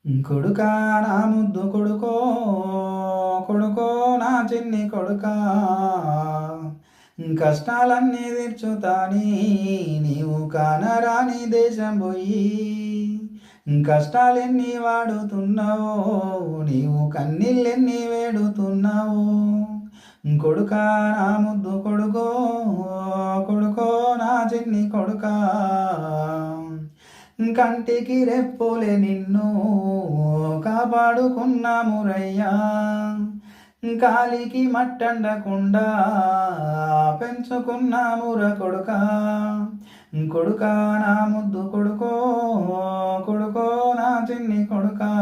కొడుకా నా ముద్దు కొడుకో కొడుకో నా చిన్ని కొడుకా కష్టాలన్నీ తీర్చుతాని నీవు కానరాని దేశం పోయి కష్టాలెన్ని వాడుతున్నావో నీవు కన్నీళ్ళెన్ని వేడుతున్నావో కొడుకా నా ముద్దు కొడుకో కొడుకో నా చిన్ని కొడుకా కంటికి రెప్పులే నిన్ను కాపాడుకున్నామురయ్యా కాలికి మట్టండకుండా పెంచుకున్నాముర కొడుకా కొడుకా నా ముద్దు కొడుకో కొడుకో నా చిన్ని కొడుకా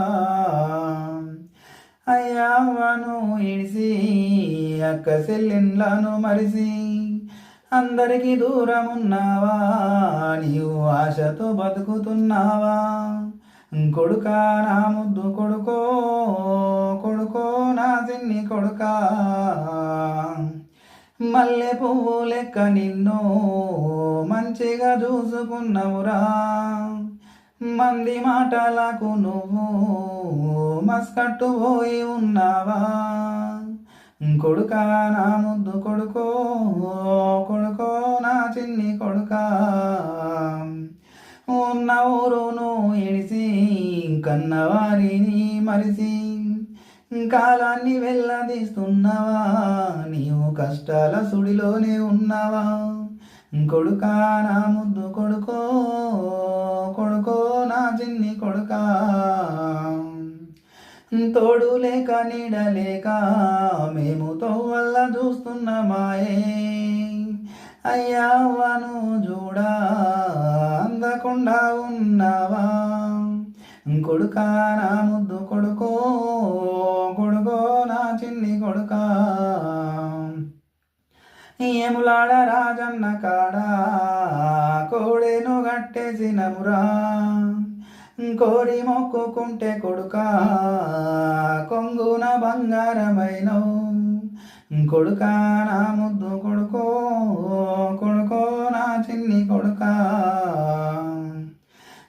అయ్యావను ఇడిసి అక్క చెల్లెళ్ళను మరిసి అందరికి దూరమున్నావా నీవు ఆశతో బతుకుతున్నావా కొడుకా నా ముద్దు కొడుకో కొడుకో నా చిన్ని కొడుకా మల్లె పువ్వు లెక్క నిన్ను మంచిగా చూసుకున్నవురా మంది మాటలకు నువ్వు మస్కట్టు పోయి ఉన్నావా కొడుకా నా ముద్దు కొడుకో కొడుకో నా చిన్ని కొడుకా ఉన్న ఊరును ఇడిసి కన్నవారిని మరిసి కాలాన్ని వెళ్ళదీస్తున్నావా నీవు కష్టాల సుడిలోనే ఉన్నావా కొడుకా నా ముద్దు కొడుకో కొడుకో నా చిన్ని కొడుకా తోడు లేక నీడలేక మేము తోవల్ల చూస్తున్నామాయే అయ్యావను చూడా అందకుండా ఉన్నావా కొడుకా నా ముద్దు కొడుకో కొడుకో నా చిన్ని కొడుకా ఏములాడ రాజన్న కాడా కోడెను గట్టేసినమురా కోరి మొక్కుకుంటే కొడుకా కొంగున బంగారమైనవు కొడుకా నా ముద్దు కొడుకో కొడుకో నా చిన్ని కొడుకా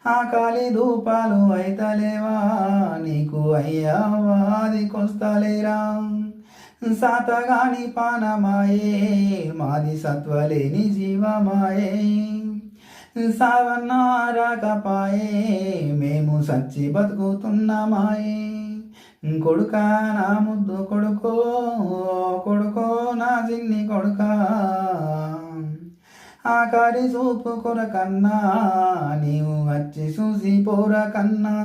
ఆకలి ధూపాలు అయితలేవా నీకు అయ్యావాది కొస్తలేరా సాతగాని పానమాయే మాది సత్వలేని జీవమాయే సావన్నా రాకపాయే మేము సచ్చి బతుకుతున్నామాయే కొడుకా నా ముద్దు కొడుకో కొడుకో నా చిన్ని కొడుకా ఆఖరి చూపు కొరకన్నా నీవు వచ్చి చూసి పోరకన్నా